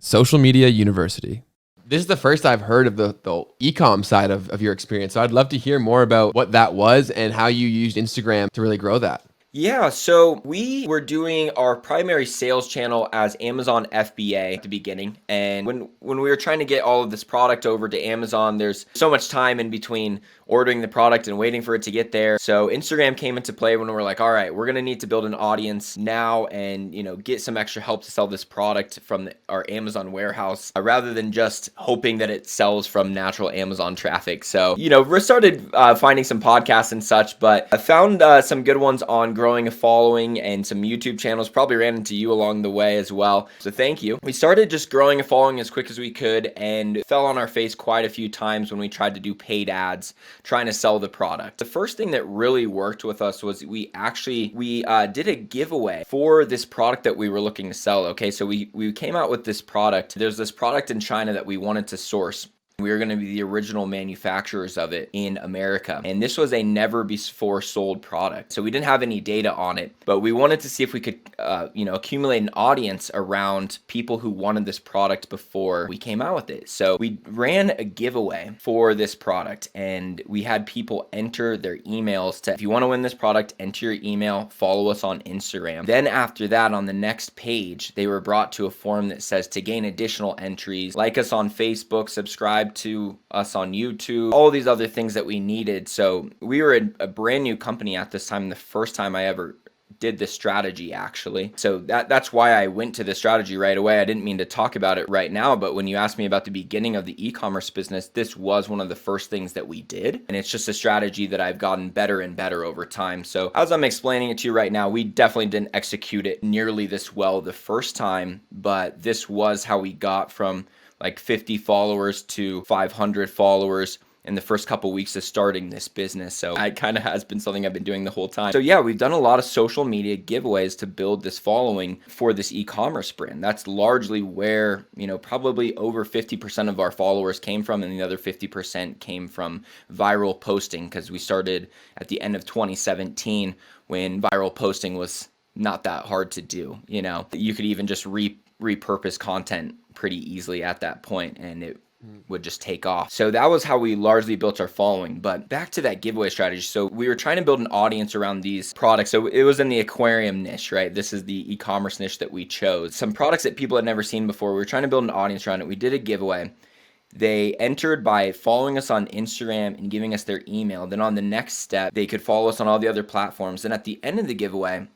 Social Media University. This is the first I've heard of the e-com side of your experience. So I'd love to hear more about what that was and how you used Instagram to really grow that. Yeah, so we were doing our primary sales channel as Amazon FBA at the beginning. And when we were trying to get all of this product over to Amazon, there's so much time in between ordering the product and waiting for it to get there. So Instagram came into play when we were like, all right, we're going to need to build an audience now and, get some extra help to sell this product from our Amazon warehouse rather than just hoping that it sells from natural Amazon traffic. So, we started finding some podcasts and such, but I found some good ones on growing a following and some YouTube channels. Probably ran into you along the way as well. So thank you. We started just growing a following as quick as we could and fell on our face quite a few times when we tried to do paid ads trying to sell the product. The first thing that really worked with us was we did a giveaway for this product that we were looking to sell. Okay, so we came out with this product. There's this product in China that we wanted to source. We were going to be the original manufacturers of it in America. And this was a never before sold product. So we didn't have any data on it, but we wanted to see if we could, accumulate an audience around people who wanted this product before we came out with it. So we ran a giveaway for this product and we had people enter their emails to, if you want to win this product, enter your email, follow us on Instagram. Then after that, on the next page, they were brought to a form that says to gain additional entries, like us on Facebook, subscribe to us on YouTube, all these other things that we needed. So we were a brand new company at this time, the first time I ever did this strategy actually. So that's why I went to the strategy right away. I didn't mean to talk about it right now, but when you asked me about the beginning of the e-commerce business, this was one of the first things that we did. And it's just a strategy that I've gotten better and better over time. So as I'm explaining it to you right now, we definitely didn't execute it nearly this well the first time, but this was how we got from like 50 followers to 500 followers in the first couple weeks of starting this business. So it kind of has been something I've been doing the whole time. So yeah, we've done a lot of social media giveaways to build this following for this e-commerce brand. That's largely where, probably over 50% of our followers came from, and the other 50% came from viral posting, because we started at the end of 2017 when viral posting was not that hard to do. You could even just repurpose content pretty easily at that point and it would just take off. So that was how we largely built our following. But back to that giveaway strategy. So we were trying to build an audience around these products. So it was in the aquarium niche, right? This is the e-commerce niche that we chose. Some products that people had never seen before. We were trying to build an audience around it. We did a giveaway. They entered by following us on Instagram and giving us their email. Then on the next step, they could follow us on all the other platforms. And at the end of the giveaway,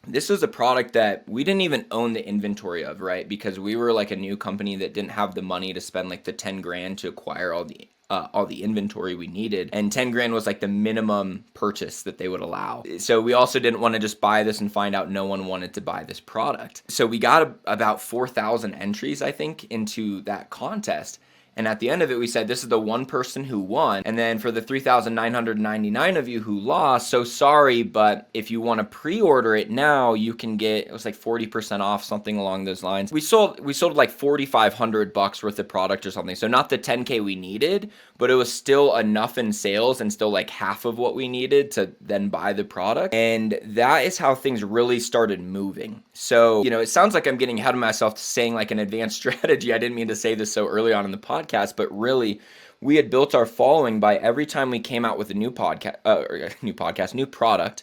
this was a product that we didn't even own the inventory of, right? Because we were like a new company that didn't have the money to spend like the 10 grand to acquire all the inventory we needed. And 10 grand was like the minimum purchase that they would allow. So we also didn't want to just buy this and find out no one wanted to buy this product. So we got about 4,000 entries, I think, into that contest. And at the end of it, we said, this is the one person who won. And then for the 3,999 of you who lost, so sorry, but if you want to pre-order it now, you can get, it was like 40% off, something along those lines. We sold like $4,500 worth of product or something. So not the 10K we needed, but it was still enough in sales and still like half of what we needed to then buy the product. And that is how things really started moving. So, it sounds like I'm getting ahead of myself saying like an advanced strategy. I didn't mean to say this so early on in the podcast, but really we had built our following by every time we came out with a new product,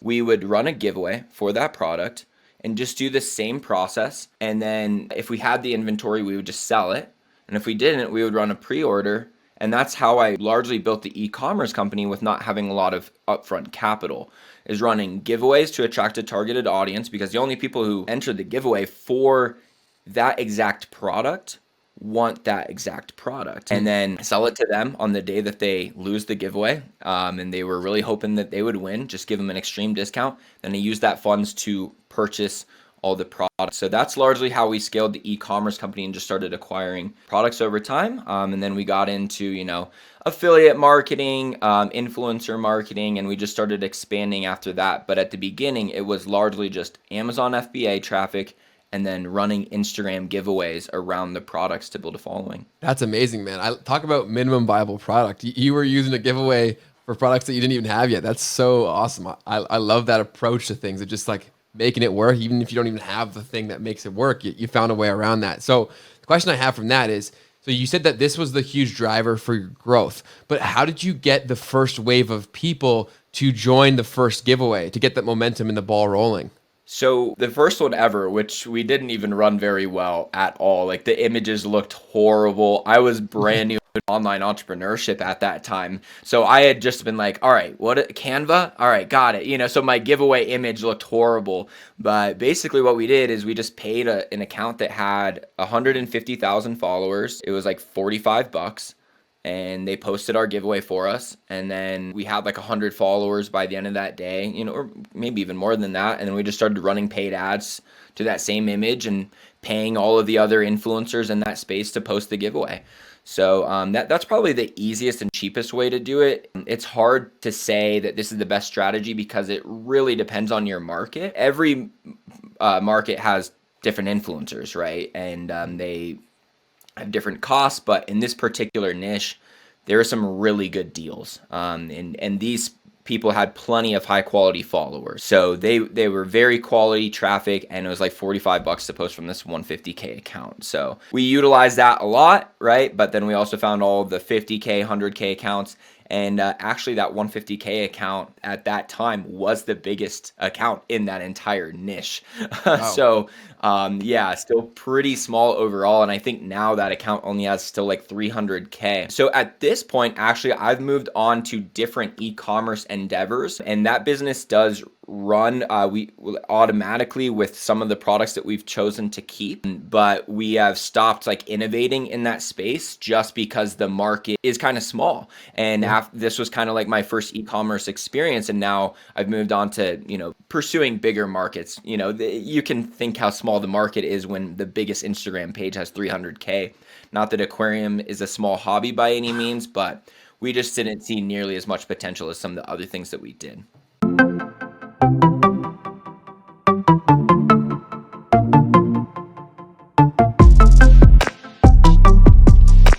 we would run a giveaway for that product and just do the same process. And then if we had the inventory, we would just sell it. And if we didn't, we would run a pre-order. And that's how I largely built the e-commerce company with not having a lot of upfront capital, is running giveaways to attract a targeted audience, because the only people who enter the giveaway for that exact product want that exact product, and then sell it to them on the day that they lose the giveaway. And they were really hoping that they would win, just give them an extreme discount. Then they use that funds to purchase all the products. So that's largely how we scaled the e-commerce company and just started acquiring products over time. And then we got into, affiliate marketing, influencer marketing, and we just started expanding after that. But at the beginning, it was largely just Amazon FBA traffic and then running Instagram giveaways around the products to build a following. That's amazing, man. I talk about minimum viable product. You were using a giveaway for products that you didn't even have yet. That's so awesome. I love that approach to things. It's just like making it work, even if you don't even have the thing that makes it work. You found a way around that. So the question I have from that is, so you said that this was the huge driver for your growth, but how did you get the first wave of people to join the first giveaway to get that momentum and the ball rolling? So the first one ever, which we didn't even run very well at all. Like the images looked horrible. I was brand new in online entrepreneurship at that time. So I had just been like, all right, what Canva? All right, got it. So my giveaway image looked horrible. But basically what we did is we just paid an account that had 150,000 followers. It was like $45. And they posted our giveaway for us, and then we had like 100 followers by the end of that day, or maybe even more than that. And then we just started running paid ads to that same image and paying all of the other influencers in that space to post the giveaway. So that's probably the easiest and cheapest way to do it. It's hard to say that this is the best strategy because it really depends on your market. Every market has different influencers, right? And they have different costs, but in this particular niche, there are some really good deals. And these people had plenty of high quality followers. So they were very quality traffic, and it was like $45 to post from this 150K account. So we utilized that a lot, right? But then we also found all the 50K, 100K accounts. And actually that 150K account at that time was the biggest account in that entire niche. Wow. So yeah, still pretty small overall. And I think now that account only has still like 300K. So at this point, actually, I've moved on to different e-commerce endeavors, and that business does run we automatically with some of the products that we've chosen to keep, but we have stopped like innovating in that space just because the market is kind of small. And this was kind of like my first e-commerce experience, and now I've moved on to pursuing bigger markets. You can think how small the market is when the biggest Instagram page has 300K. Not that aquarium is a small hobby by any means, but we just didn't see nearly as much potential as some of the other things that we did.